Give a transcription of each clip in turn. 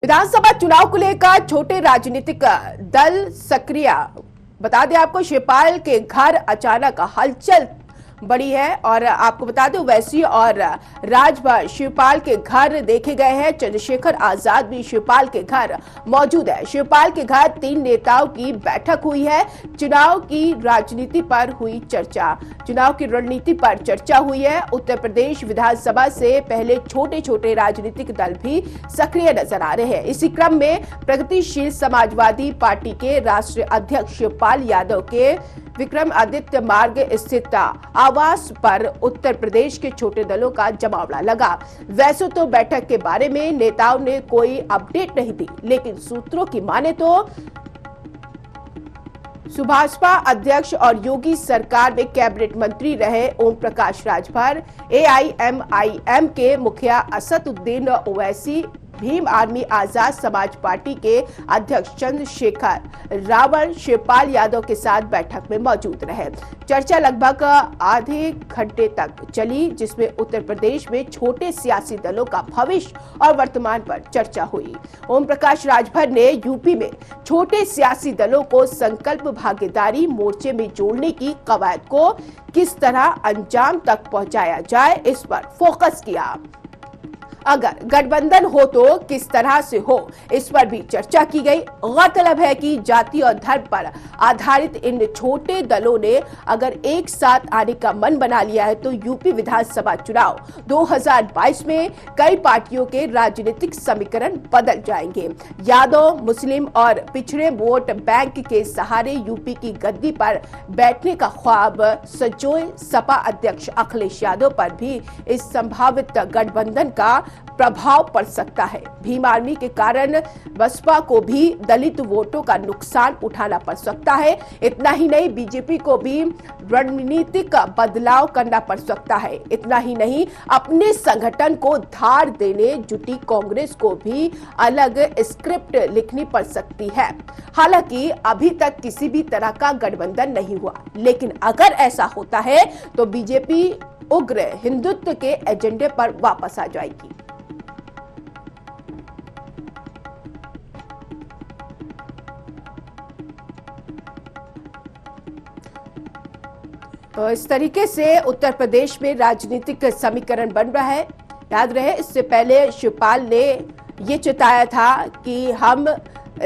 विधानसभा चुनाव को लेकर छोटे राजनीतिक दल सक्रिय। बता दें आपको, शिवपाल के घर अचानक हलचल बड़ी है और आपको बता दें ओवैसी और राजभर शिवपाल के घर देखे गए हैं। चंद्रशेखर आजाद भी शिवपाल के घर मौजूद है। शिवपाल के घर 3 नेताओं की बैठक हुई है। चुनाव की राजनीति पर हुई चर्चा, चुनाव की रणनीति पर चर्चा हुई है। उत्तर प्रदेश विधानसभा से पहले छोटे छोटे राजनीतिक दल भी सक्रिय नजर आ रहे हैं। इसी क्रम में प्रगतिशील समाजवादी पार्टी के राष्ट्रीय अध्यक्ष शिवपाल यादव के विक्रमादित्य मार्ग स्थित आवास पर उत्तर प्रदेश के छोटे दलों का जमावड़ा लगा। वैसे तो बैठक के बारे में नेताओं ने कोई अपडेट नहीं दी, लेकिन सूत्रों की माने तो सुभाषपा अध्यक्ष और योगी सरकार में कैबिनेट मंत्री रहे ओम प्रकाश राजभर, एआईएमआईएम के मुखिया असदुद्दीन ओवैसी, भीम आर्मी आजाद समाज पार्टी के अध्यक्ष चंद्रशेखर रावण शिवपाल यादव के साथ बैठक में मौजूद रहे। चर्चा लगभग आधे घंटे तक चली, जिसमें उत्तर प्रदेश में छोटे सियासी दलों का भविष्य और वर्तमान पर चर्चा हुई। ओम प्रकाश राजभर ने यूपी में छोटे सियासी दलों को संकल्प भागीदारी मोर्चे में जोड़ने की कवायद को किस तरह अंजाम तक पहुंचाया जाए, इस पर फोकस किया। अगर गठबंधन हो तो किस तरह से हो, इस पर भी चर्चा की गई। गौरतलब है कि जाति और धर्म पर आधारित इन छोटे दलों ने अगर एक साथ आने का मन बना लिया है तो यूपी विधानसभा चुनाव 2022 में कई पार्टियों के राजनीतिक समीकरण बदल जाएंगे। यादव, मुस्लिम और पिछड़े वोट बैंक के सहारे यूपी की गद्दी पर बैठने का ख्वाब सजोए सपा अध्यक्ष अखिलेश यादव पर भी इस संभावित गठबंधन का प्रभाव पड़ सकता है। भीम आर्मी के कारण बसपा को भी दलित वोटों का नुकसान उठाना पड़ सकता है। इतना ही नहीं, बीजेपी को भी रणनीतिक बदलाव करना पड़ सकता है। इतना ही नहीं, अपने संगठन को धार देने जुटी कांग्रेस को भी अलग स्क्रिप्ट लिखनी पड़ सकती है। हालांकि अभी तक किसी भी तरह का गठबंधन नहीं हुआ, लेकिन अगर ऐसा होता है तो बीजेपी उग्र हिंदुत्व के एजेंडे पर वापस आ जाएगी। तो इस तरीके से उत्तर प्रदेश में राजनीतिक समीकरण बन रहा है। याद रहे, इससे पहले शिवपाल ने ये चिताया था कि हम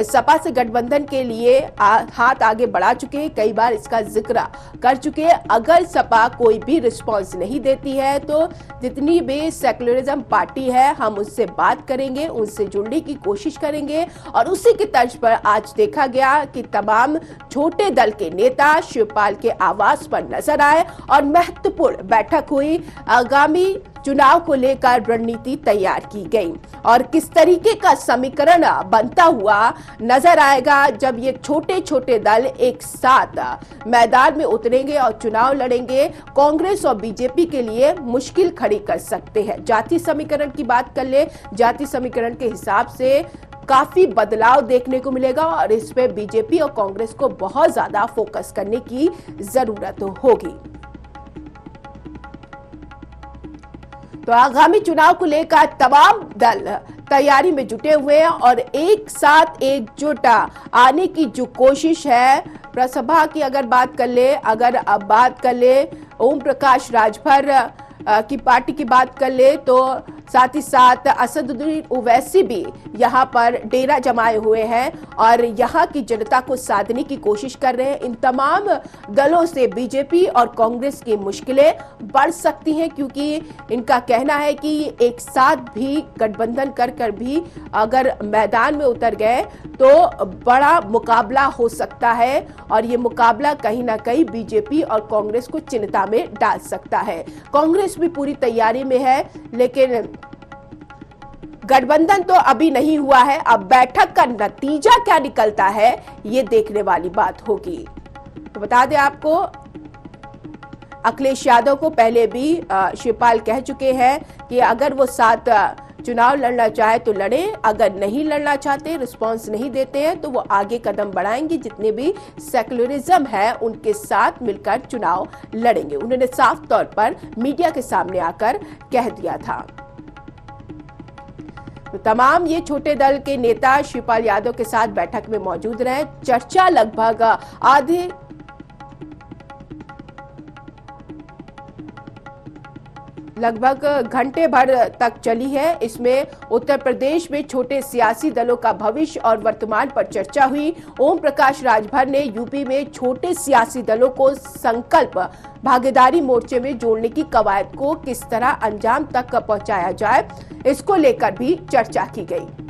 सपा से गठबंधन के लिए हाथ आगे बढ़ा चुके हैं, कई बार इसका जिक्र कर चुके हैं। अगर सपा कोई भी रिस्पांस नहीं देती है तो जितनी भी सेक्युलरिज्म पार्टी है हम उससे बात करेंगे, उनसे जुड़ने की कोशिश करेंगे। और उसी की तर्ज पर आज देखा गया कि तमाम छोटे दल के नेता शिवपाल के आवास पर नजर आए और महत्वपूर्ण बैठक हुई। आगामी चुनाव को लेकर रणनीति तैयार की गई और किस तरीके का समीकरण बनता हुआ नजर आएगा जब ये छोटे छोटे दल एक साथ मैदान में उतरेंगे और चुनाव लड़ेंगे। कांग्रेस और बीजेपी के लिए मुश्किल खड़ी कर सकते हैं। जाति समीकरण की बात कर ले, जाति समीकरण के हिसाब से काफी बदलाव देखने को मिलेगा और इस पे बीजेपी और कांग्रेस को बहुत ज्यादा फोकस करने की जरूरत होगी। तो आगामी चुनाव को लेकर तमाम दल तैयारी में जुटे हुए हैं और एक साथ एकजुट आने की जो कोशिश है। प्रसभा की अगर बात कर ले ओम प्रकाश राजभर की पार्टी की बात कर ले तो साथ ही साथ असदुद्दीन ओवैसी भी यहाँ पर डेरा जमाए हुए हैं और यहाँ की जनता को साधने की कोशिश कर रहे हैं। इन तमाम दलों से बीजेपी और कांग्रेस की मुश्किलें बढ़ सकती हैं, क्योंकि इनका कहना है कि एक साथ भी गठबंधन कर भी अगर मैदान में उतर गए तो बड़ा मुकाबला हो सकता है और ये मुकाबला कहीं ना कहीं बीजेपी और कांग्रेस को चिंता में डाल सकता है। कांग्रेस भी पूरी तैयारी में है, लेकिन गठबंधन तो अभी नहीं हुआ है। अब बैठक का नतीजा क्या निकलता है ये देखने वाली बात होगी। तो बता दें आपको, अखिलेश यादव को पहले भी शिवपाल कह चुके हैं कि अगर वो साथ चुनाव लड़ना चाहे तो लड़े, अगर नहीं लड़ना चाहते, रिस्पांस नहीं देते हैं तो वो आगे कदम बढ़ाएंगे, जितने भी सेक्युलरिज्म है उनके साथ मिलकर चुनाव लड़ेंगे। उन्होंने साफ तौर पर मीडिया के सामने आकर कह दिया था। तमाम ये छोटे दल के नेता शिवपाल यादव के साथ बैठक में मौजूद रहे। चर्चा लगभग घंटे भर तक चली है। इसमें उत्तर प्रदेश में छोटे सियासी दलों का भविष्य और वर्तमान पर चर्चा हुई। ओम प्रकाश राजभर ने यूपी में छोटे सियासी दलों को संकल्प भागीदारी मोर्चे में जोड़ने की कवायद को किस तरह अंजाम तक पहुंचाया जाए, इसको लेकर भी चर्चा की गई।